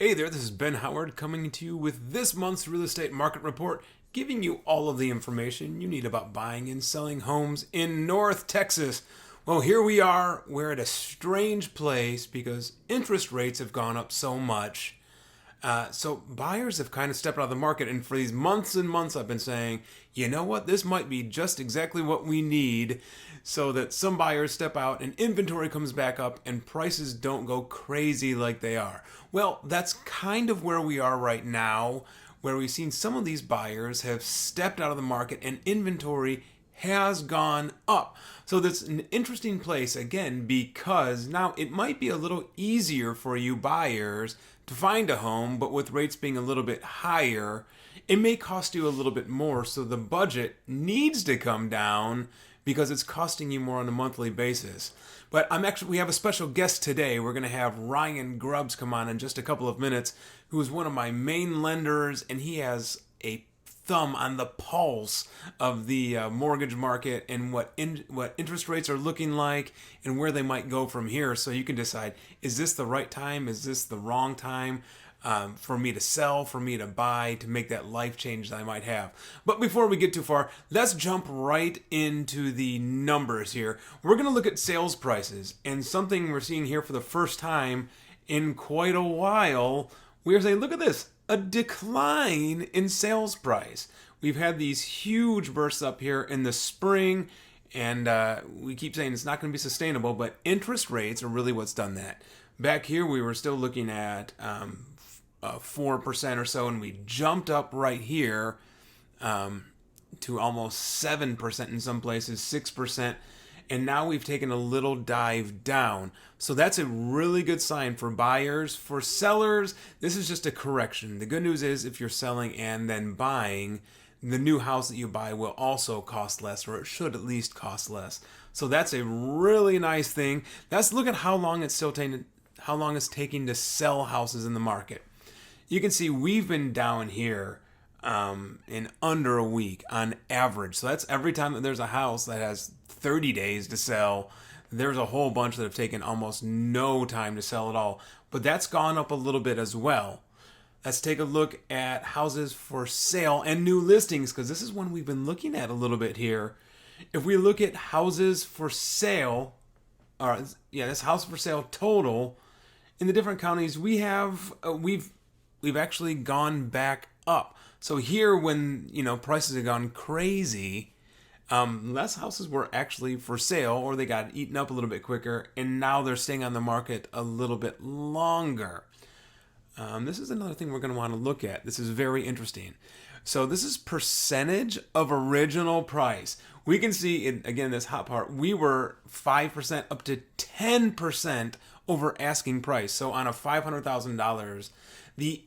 Hey there, this is Ben Howard coming to you with this month's real estate market report, giving you all of the information you need about buying and selling homes in North Texas. Well, here we are. We're at a strange place because interest rates have gone up so much. So buyers have kind of stepped out of the market, and for these months and months I've been saying, you know what, this might be just exactly what we need so that some buyers step out and inventory comes back up and prices don't go crazy like they are. Well, that's kind of where we are right now, where we've seen some of these buyers have stepped out of the market and inventory has gone up. So that's an interesting place, again, because now it might be a little easier for you buyers to find a home, but with rates being a little bit higher, it may cost you a little bit more. So the budget needs to come down because it's costing you more on a monthly basis. But we have a special guest today. We're going to have Ryan Grubbs come on in just a couple of minutes, who is one of my main lenders, and he has a thumb on the pulse of the mortgage market and what interest rates are looking like and where they might go from here, so you can decide, is this the right time, is this the wrong time for me to sell, for me to buy, to make that life change that I might have. But before we get too far, let's jump right into the numbers here. We're going to look at sales prices, and something we're seeing here for the first time in quite a while. We're saying, look at this, a decline in sales price. We've had these huge bursts up here in the spring, and we keep saying it's not going to be sustainable, but interest rates are really what's done that. Back here, we were still looking at 4% or so, and we jumped up right here to almost 7% in some places, 6%. And now we've taken a little dive down. So that's a really good sign for buyers. For sellers, this is just a correction. The good news is if you're selling and then buying, the new house that you buy will also cost less, or it should at least cost less. So that's a really nice thing. Let's look at how long it's taking to sell houses in the market. You can see we've been down here in under a week on average. So that's every time that there's a house that has 30 days to sell, there's a whole bunch that have taken almost no time to sell at all. But that's gone up a little bit as well. Let's take a look at houses for sale and new listings, because this is one we've been looking at a little bit here. If we look at houses for sale, this house for sale total in the different counties, we've actually gone back up. So here, when prices have gone crazy, less houses were actually for sale, or they got eaten up a little bit quicker, and now they're staying on the market a little bit longer. This is another thing we're going to want to look at. This is very interesting. So this is percentage of original price. We can see, again, this hot part, we were 5% up to 10% over asking price. So on a $500,000, the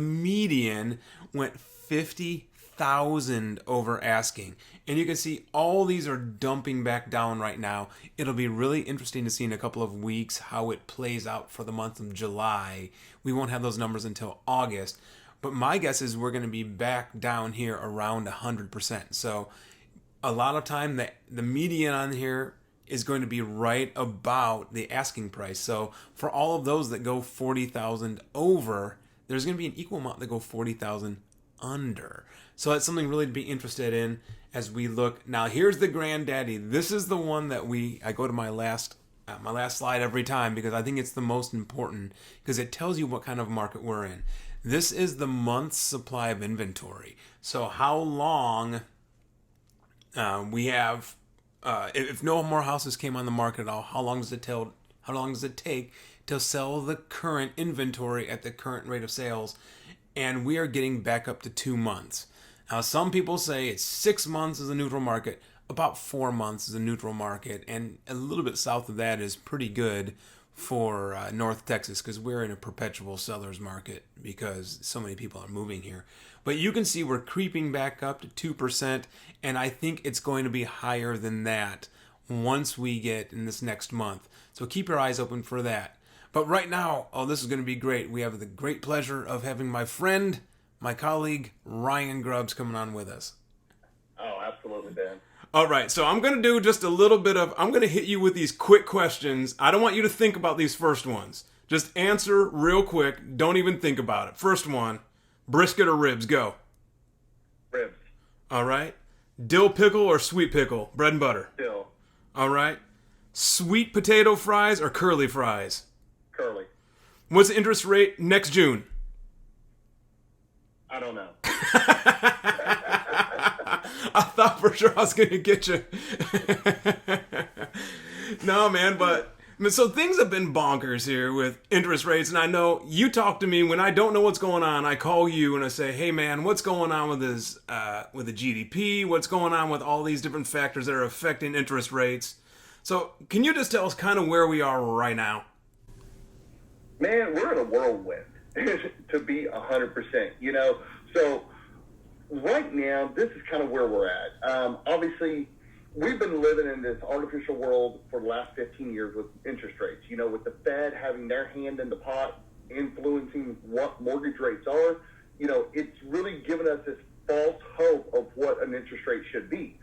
median went 50,000 over asking. And you can see all these are dumping back down right now. It'll be really interesting to see in a couple of weeks how it plays out for the month of July. We won't have those numbers until August. But my guess is we're going to be back down here around 100%. So a lot of time the median on here is going to be right about the asking price. So for all of those that go 40,000 over, there's going to be an equal amount that go 40,000 under. So that's something really to be interested in as we look. Now here's the granddaddy. This is the one that I go to my last slide every time, because I think it's the most important, because it tells you what kind of market we're in. This is the month's supply of inventory. So how long we have. If no more houses came on the market at all, how long does it take to sell the current inventory at the current rate of sales? And we are getting back up to 2 months. Now, some people say it's 6 months is a neutral market. About 4 months is a neutral market, and a little bit south of that is pretty good for North Texas, because we're in a perpetual seller's market because so many people are moving here. But you can see we're creeping back up to 2%, and I think it's going to be higher than that once we get in this next month. So keep your eyes open for that. But right now, this is going to be great. We have the great pleasure of having my friend, my colleague, Ryan Grubbs, coming on with us. Oh, absolutely, Ben. All right, so I'm going to do just a little bit I'm going to hit you with these quick questions. I don't want you to think about these first ones. Just answer real quick. Don't even think about it. First one, brisket or ribs? Go. Ribs. All right. Dill pickle or sweet pickle? Bread and butter. Dill. All right. Sweet potato fries or curly fries? Curly. What's the interest rate next June? I don't know. I thought for sure I was going to get you. No, man, but so things have been bonkers here with interest rates. And I know you talk to me when I don't know what's going on. I call you and I say, hey, man, what's going on with this, with the GDP? What's going on with all these different factors that are affecting interest rates? So can you just tell us kind of where we are right now? Man, we're in a whirlwind, to be 100%. So right now, this is kind of where we're at. Obviously, we've been living in this artificial world for the last 15 years with interest rates. With the Fed having their hand in the pot, influencing what mortgage rates are, it's really given us this false hope of what an interest rate should be.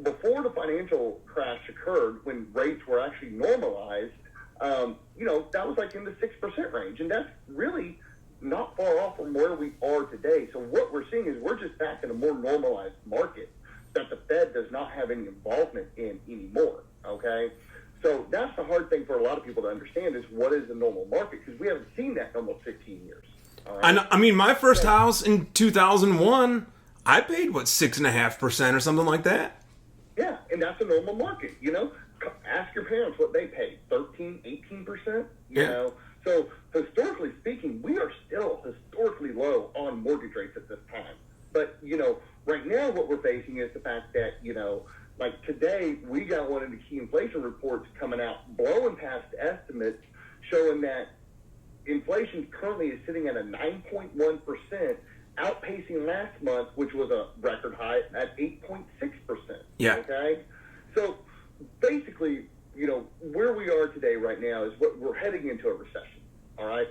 Before the financial crash occurred, when rates were actually normalized, that was like in the 6% range. And that's really not far off from where we are today. So what we're seeing is we're just back in a more normalized market that the Fed does not have any involvement in anymore, okay? So that's the hard thing for a lot of people to understand is what is the normal market, because we haven't seen that in almost 15 years. All right? I mean, my first house in 2001, I paid, 6.5% or something like that? Yeah, and that's a normal market, Ask your parents what they paid, 13, 18%, you know? So historically speaking, we are still historically low on mortgage rates at this time. But, right now what we're facing is the fact that, like today we got one of the key inflation reports coming out, blowing past estimates, showing that inflation currently is sitting at a 9.1%, outpacing last month, which was a record high, at 8.6%. Yeah. Okay? So basically, where we are today right now is what we're heading into a recession, all right?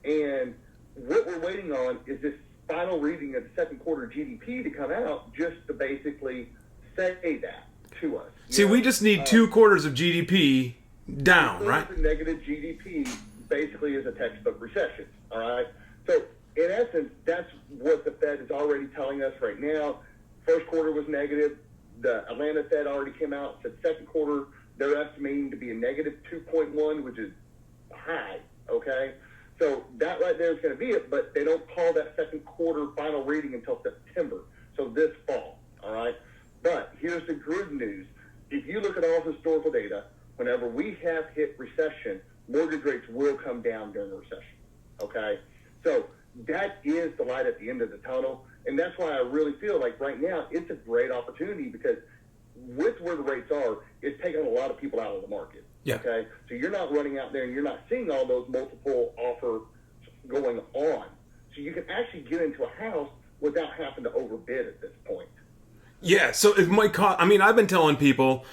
And what we're waiting on is this final reading of the second quarter GDP to come out just to basically say that to us. See, we just need 2 quarters of GDP down, right? Negative GDP basically is a textbook recession, all right? So in essence, that's what the Fed is already telling us right now. First quarter was negative. The Atlanta Fed already came out, said second quarter, they're estimating to be a negative 2.1, which is high, okay? So that right there is going to be it, but they don't call that second quarter final reading until September, so this fall, all right? But here's the good news. If you look at all historical data, whenever we have hit recession, mortgage rates will come down during a recession, okay? So that is the light at the end of the tunnel, and that's why I really feel like right now it's a great opportunity because with where the rates are, it's taking a lot of people out of the market. Yeah. Okay. So you're not running out there and you're not seeing all those multiple offers going on. So you can actually get into a house without having to overbid at this point. Yeah. So it might cost. I mean, I've been telling people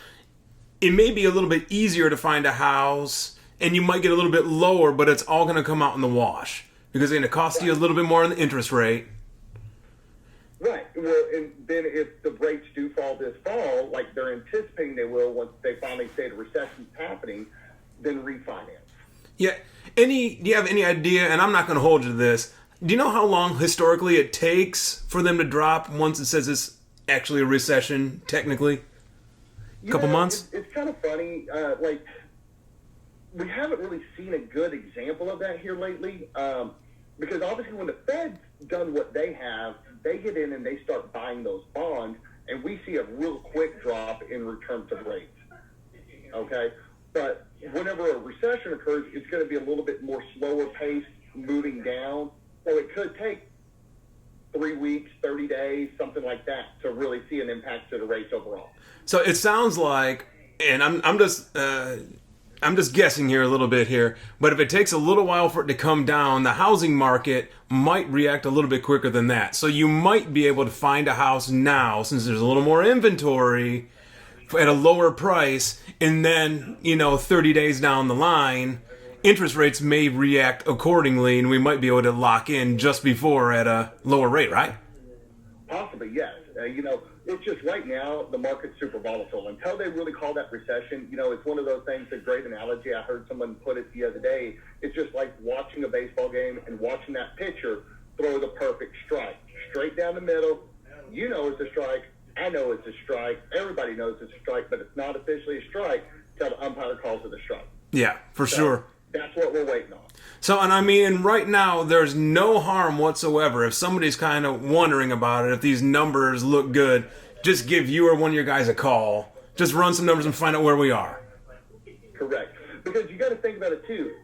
it may be a little bit easier to find a house, and you might get a little bit lower, but it's all going to come out in the wash because it's going to cost you a little bit more in the interest rate. Right. Well, and then if the rates do fall this fall, like they're anticipating they will once they finally say the recession's happening, then refinance. Yeah. Do you have any idea, and I'm not going to hold you to this, do you know how long historically it takes for them to drop once it says it's actually a recession, technically? A couple months? It's kind of funny. We haven't really seen a good example of that here lately because obviously when the Fed's done what they have, they get in and they start buying those bonds, and we see a real quick drop in return to rates. Okay? But whenever a recession occurs, it's going to be a little bit more slower pace moving down. So it could take 3 weeks, 30 days, something like that, to really see an impact to the rates overall. So it sounds like, and I'm just guessing here a little bit here, but if it takes a little while for it to come down, the housing market might react a little bit quicker than that. So you might be able to find a house now, since there's a little more inventory, at a lower price, and then, 30 days down the line, interest rates may react accordingly, and we might be able to lock in just before at a lower rate, right? Possibly, yes. It's just right now, the market's super volatile. Until they really call that recession, it's one of those things, a great analogy. I heard someone put it the other day. It's just like watching a baseball game and watching that pitcher throw the perfect strike. Straight down the middle. You know it's a strike. I know it's a strike. Everybody knows it's a strike, but it's not officially a strike until the umpire calls it a strike. Yeah, for sure. That's what we're waiting on. So, and I mean, right now, there's no harm whatsoever. If somebody's kind of wondering about it, if these numbers look good, just give you or one of your guys a call. Just run some numbers and find out where we are. Correct. Because you got to think about it, too.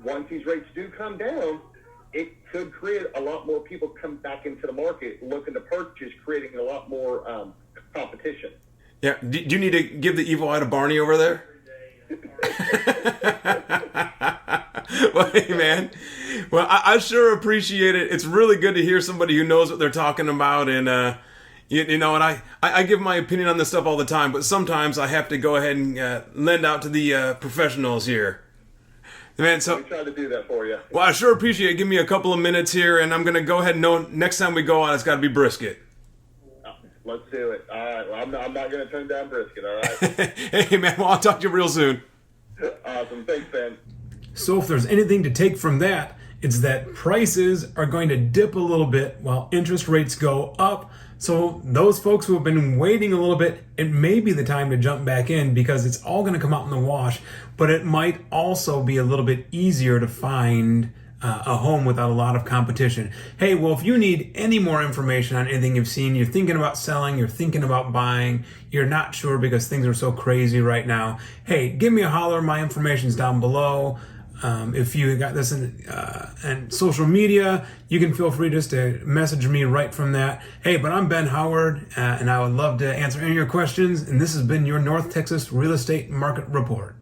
Once these rates do come down, it could create a lot more people come back into the market looking to purchase, creating a lot more competition. Yeah. Do you need to give the evil eye to Barney over there? Well, hey, man. Well, I sure appreciate it. It's really good to hear somebody who knows what they're talking about. And, and I give my opinion on this stuff all the time, but sometimes I have to go ahead and lend out to the professionals here. Man, so we try to do that for you. Well, I sure appreciate it. Give me a couple of minutes here, and I'm going to go ahead and know next time we go out, it's got to be brisket. Let's do it. All right. Well, I'm not going to turn down brisket, all right? Hey, man, well, I'll talk to you real soon. Awesome. Thanks, Ben. So if there's anything to take from that, it's that prices are going to dip a little bit while interest rates go up. So those folks who have been waiting a little bit, it may be the time to jump back in because it's all going to come out in the wash, but it might also be a little bit easier to find a home without a lot of competition. Hey, well, if you need any more information on anything you've seen, you're thinking about selling, you're thinking about buying, you're not sure because things are so crazy right now, hey, give me a holler. My information's down below. If you got this and social media, you can feel free just to message me right from that. Hey, but I'm Ben Howard, and I would love to answer any of your questions. And this has been your North Texas Real Estate Market Report.